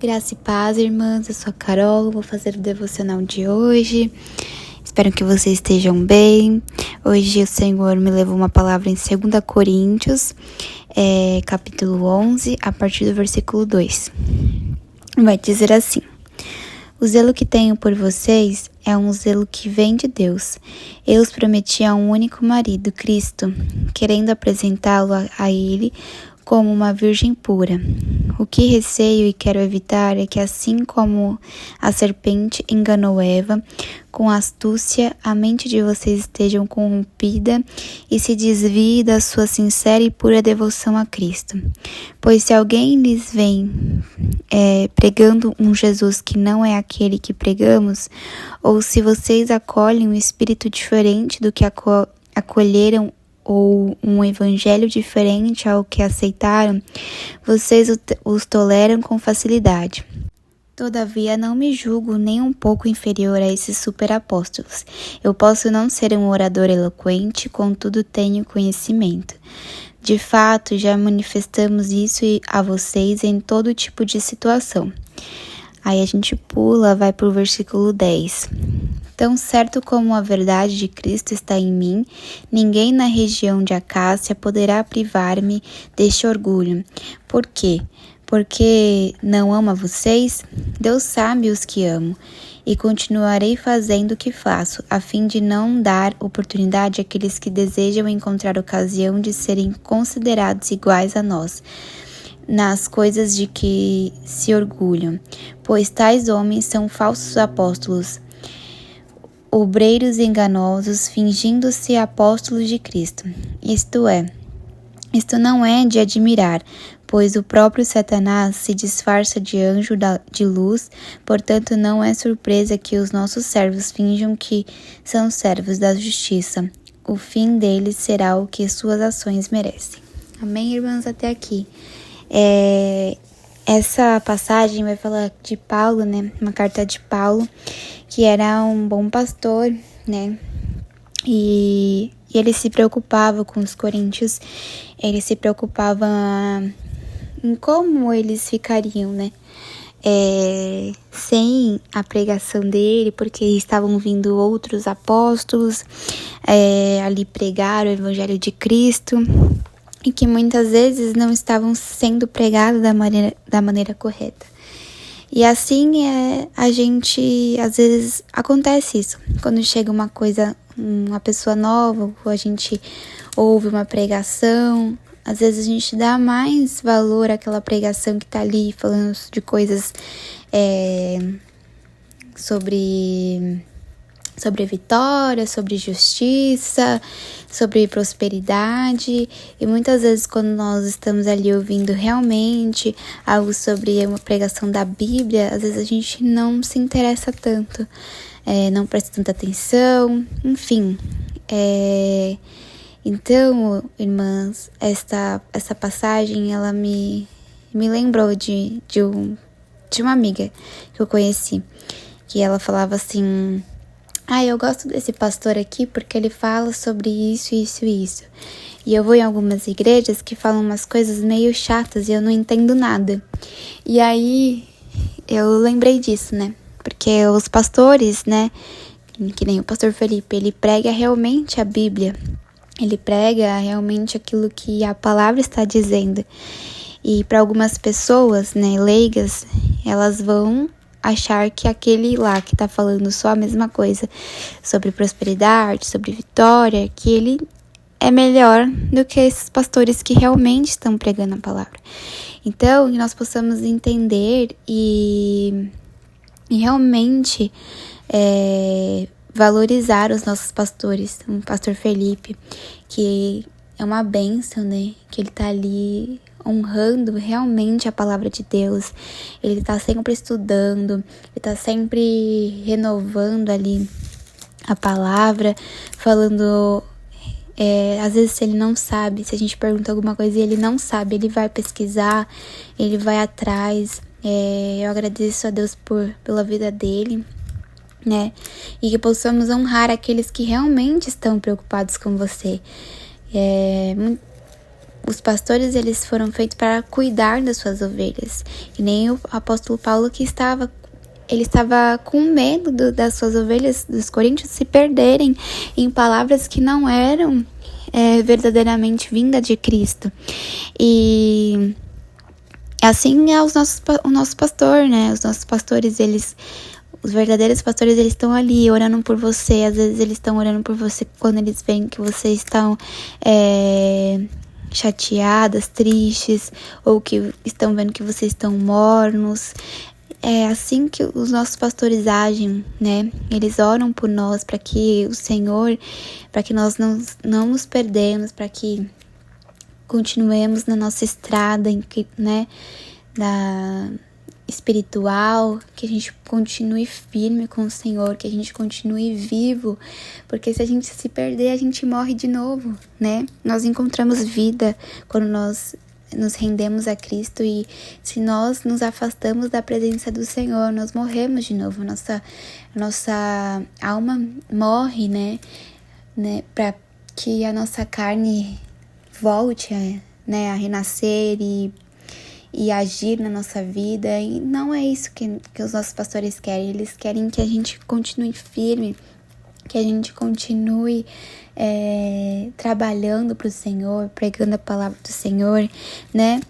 Graça e paz, irmãs, eu sou a Carol, vou fazer o devocional de hoje. Espero que vocês estejam bem. Hoje o Senhor me levou uma palavra em 2 Coríntios, capítulo 11, a partir do versículo 2. Vai dizer assim: o zelo que tenho por vocês é um zelo que vem de Deus. Eu os prometi a um único marido, Cristo, querendo apresentá-lo a Ele como uma virgem pura. O que receio e quero evitar é que, assim como a serpente enganou Eva, com astúcia a mente de vocês esteja corrompida e se desvie da sua sincera e pura devoção a Cristo. Pois se alguém lhes vem pregando um Jesus que não é aquele que pregamos, ou se vocês acolhem um espírito diferente do que acolheram ou um evangelho diferente ao que aceitaram, vocês os toleram com facilidade. Todavia, não me julgo nem um pouco inferior a esses superapóstolos. Eu posso não ser um orador eloquente, contudo tenho conhecimento. De fato, já manifestamos isso a vocês em todo tipo de situação. Aí a gente pula, vai para o versículo 10. Tão certo como a verdade de Cristo está em mim, ninguém na região de Acácia poderá privar-me deste orgulho. Por quê? Porque não amo a vocês? Deus sabe os que amo, e continuarei fazendo o que faço, a fim de não dar oportunidade àqueles que desejam encontrar ocasião de serem considerados iguais a nós nas coisas de que se orgulham, pois tais homens são falsos apóstolos, obreiros enganosos, fingindo-se apóstolos de Cristo. Isto não é de admirar, pois o próprio Satanás se disfarça de anjo de luz, portanto não é surpresa que os nossos servos finjam que são servos da justiça. O fim deles será o que suas ações merecem. Amém, irmãs? Até aqui. Essa passagem vai falar de Paulo, né? Uma carta de Paulo, que era um bom pastor, né? E ele se preocupava com os coríntios, ele se preocupava em como eles ficariam, né? Sem a pregação dele, porque estavam vindo outros apóstolos ali pregar o evangelho de Cristo, e que muitas vezes não estavam sendo pregados da maneira correta. E assim a gente, às vezes, acontece isso. Quando chega uma pessoa nova, ou a gente ouve uma pregação, às vezes a gente dá mais valor àquela pregação que tá ali falando de coisas sobre vitória, sobre justiça, sobre prosperidade. E muitas vezes quando nós estamos ali ouvindo realmente algo sobre uma pregação da Bíblia, às vezes a gente não se interessa tanto, não presta tanta atenção, enfim. Então, irmãs, essa passagem, ela me lembrou de uma amiga que eu conheci, que ela falava assim: eu gosto desse pastor aqui porque ele fala sobre isso, isso e isso. E eu vou em algumas igrejas que falam umas coisas meio chatas e eu não entendo nada. E aí eu lembrei disso, né? Porque os pastores, né? Que nem o pastor Felipe, ele prega realmente a Bíblia. Ele prega realmente aquilo que a palavra está dizendo. E para algumas pessoas, né, leigas, elas vão achar que aquele lá que tá falando só a mesma coisa sobre prosperidade, sobre vitória, que ele é melhor do que esses pastores que realmente estão pregando a palavra. Então, que nós possamos entender e realmente valorizar os nossos pastores. O pastor Felipe, que é uma bênção, né? Que ele tá ali honrando realmente a palavra de Deus. Ele tá sempre estudando, ele tá sempre renovando ali a palavra, falando. Às vezes, se ele não sabe, se a gente pergunta alguma coisa e ele não sabe, ele vai pesquisar, ele vai atrás. Eu agradeço a Deus pela vida dele, né? E que possamos honrar aqueles que realmente estão preocupados com você. os pastores, eles foram feitos para cuidar das suas ovelhas. E nem o apóstolo Paulo ele estava com medo das suas ovelhas, dos coríntios, se perderem em palavras que não eram verdadeiramente vinda de Cristo. E assim é o nosso pastor, né? Os nossos pastores, os verdadeiros pastores, eles estão ali orando por você. Às vezes eles estão orando por você quando eles veem que vocês estão chateadas, tristes, ou que estão vendo que vocês estão mornos. É assim que os nossos pastores agem, né? Eles oram por nós, para que o Senhor, para que nós não nos perdemos, para que continuemos na nossa estrada, né? Espiritual, que a gente continue firme com o Senhor, que a gente continue vivo, porque se a gente se perder, a gente morre de novo, né? Nós encontramos vida quando nós nos rendemos a Cristo, e se nós nos afastamos da presença do Senhor, nós morremos de novo, nossa alma morre, né? Para que a nossa carne volte a renascer e agir na nossa vida. E não é isso que os nossos pastores querem. Eles querem que a gente continue firme, que a gente continue trabalhando para o Senhor, pregando a palavra do Senhor, né?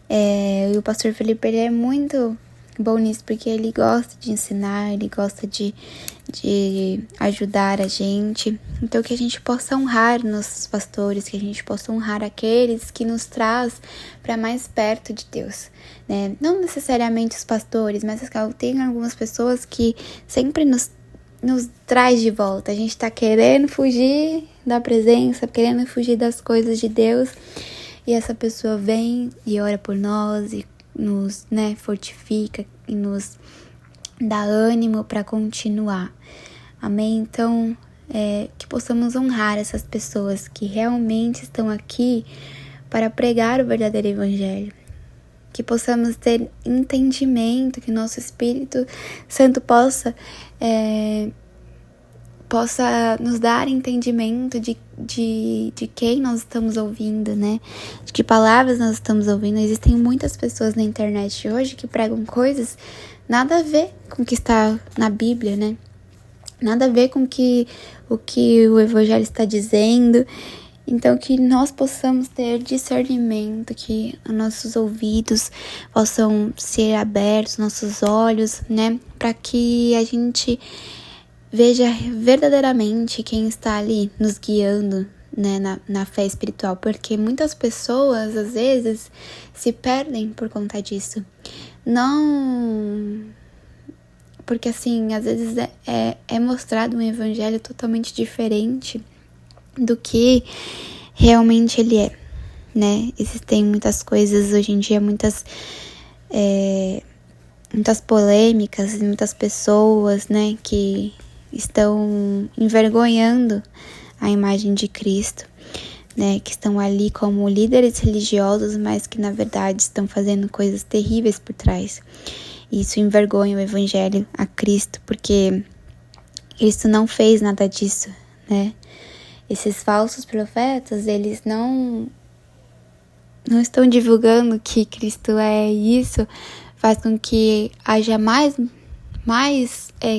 E o pastor Felipe, ele é muito bom nisso, porque ele gosta de ensinar, ele gosta de ajudar a gente. Então, que a gente possa honrar nossos pastores, que a gente possa honrar aqueles que nos traz para mais perto de Deus, né? Não necessariamente os pastores, mas tem algumas pessoas que sempre nos traz de volta. A gente tá querendo fugir da presença, querendo fugir das coisas de Deus, e essa pessoa vem e ora por nós e nos, fortifica e nos dá ânimo para continuar. Amém? Então, que possamos honrar essas pessoas que realmente estão aqui para pregar o verdadeiro evangelho. Que possamos ter entendimento, que nosso Espírito Santo possa nos dar entendimento de quem nós estamos ouvindo, né? De que palavras nós estamos ouvindo. Existem muitas pessoas na internet hoje que pregam coisas nada a ver com o que está na Bíblia, né? Nada a ver com o que o Evangelho está dizendo. Então, que nós possamos ter discernimento, que nossos ouvidos possam ser abertos, nossos olhos, né? Para que a gente veja verdadeiramente quem está ali nos guiando, né? Na fé espiritual. Porque muitas pessoas, às vezes, se perdem por conta disso. Não... Porque, assim, às vezes é mostrado um evangelho totalmente diferente do que realmente ele é, né? Existem muitas coisas hoje em dia, muitas polêmicas, muitas pessoas, né, que estão envergonhando a imagem de Cristo, né, que estão ali como líderes religiosos, mas que na verdade estão fazendo coisas terríveis por trás. Isso envergonha o evangelho a Cristo, porque Cristo não fez nada disso, né? Esses falsos profetas, eles não estão divulgando que Cristo é isso, faz com que haja mais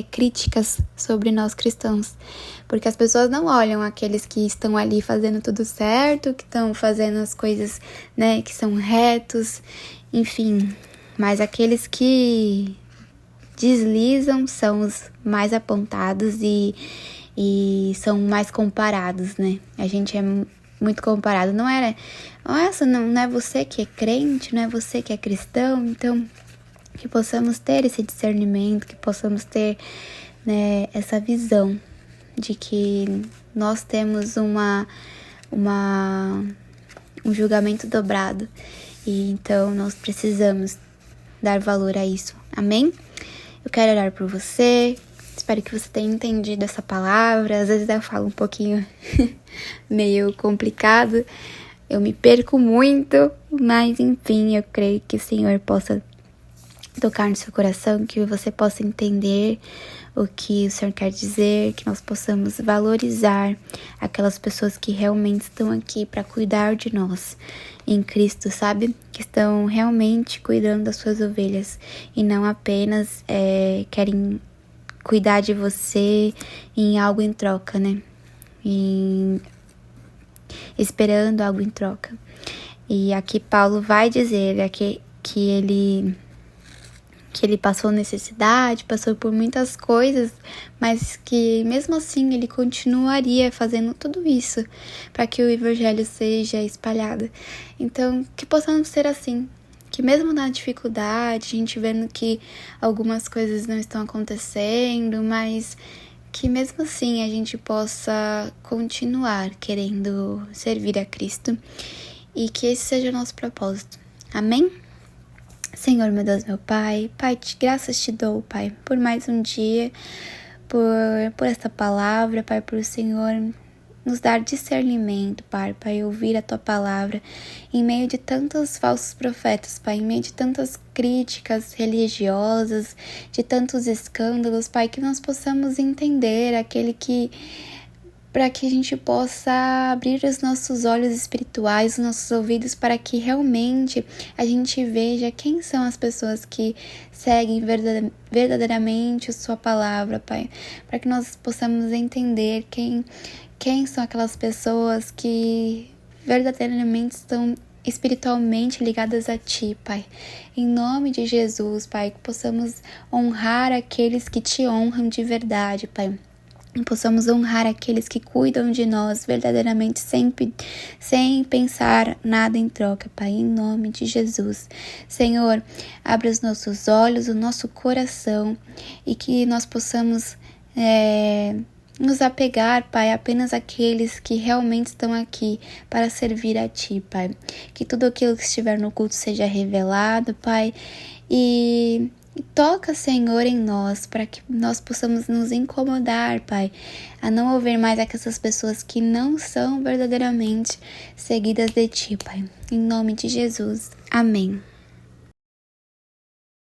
críticas sobre nós cristãos. Porque as pessoas não olham aqueles que estão ali fazendo tudo certo, que estão fazendo as coisas, né, que são retos, enfim. Mas aqueles que deslizam são os mais apontados e são mais comparados, né? A gente é muito comparado. Não é você que é crente, não é você que é cristão. Então, que possamos ter esse discernimento, que possamos ter, né, essa visão de que nós temos um julgamento dobrado. E então, nós precisamos dar valor a isso. Amém? Eu quero orar por você. Espero que você tenha entendido essa palavra. Às vezes eu falo um pouquinho meio complicado. Eu me perco muito. Mas enfim, eu creio que o Senhor possa tocar no seu coração, que você possa entender o que o Senhor quer dizer, que nós possamos valorizar aquelas pessoas que realmente estão aqui para cuidar de nós em Cristo, sabe? Que estão realmente cuidando das suas ovelhas e não apenas querem cuidar de você em algo em troca, né? Esperando algo em troca. E aqui Paulo vai dizer que ele passou necessidade, passou por muitas coisas, mas que mesmo assim ele continuaria fazendo tudo isso para que o evangelho seja espalhado. Então, que possamos ser assim, que mesmo na dificuldade, a gente vendo que algumas coisas não estão acontecendo, mas que mesmo assim a gente possa continuar querendo servir a Cristo e que esse seja o nosso propósito. Amém? Senhor, meu Deus, meu Pai, graças te dou, Pai, por mais um dia, por esta palavra, Pai, por o Senhor nos dar discernimento, Pai, ouvir a Tua palavra em meio de tantos falsos profetas, Pai, em meio de tantas críticas religiosas, de tantos escândalos, Pai, que nós possamos entender para que a gente possa abrir os nossos olhos espirituais, os nossos ouvidos, para que realmente a gente veja quem são as pessoas que seguem verdadeiramente a sua palavra, Pai. Para que nós possamos entender quem são aquelas pessoas que verdadeiramente estão espiritualmente ligadas a Ti, Pai. Em nome de Jesus, Pai, que possamos honrar aqueles que Te honram de verdade, Pai. E possamos honrar aqueles que cuidam de nós verdadeiramente, sempre, sem pensar nada em troca, Pai, em nome de Jesus. Senhor, abre os nossos olhos, o nosso coração e que nós possamos nos apegar, Pai, apenas àqueles que realmente estão aqui para servir a Ti, Pai. Que tudo aquilo que estiver no culto seja revelado, Pai, e toca, Senhor, em nós, para que nós possamos nos incomodar, Pai, a não ouvir mais aquelas pessoas que não são verdadeiramente seguidas de Ti, Pai. Em nome de Jesus. Amém.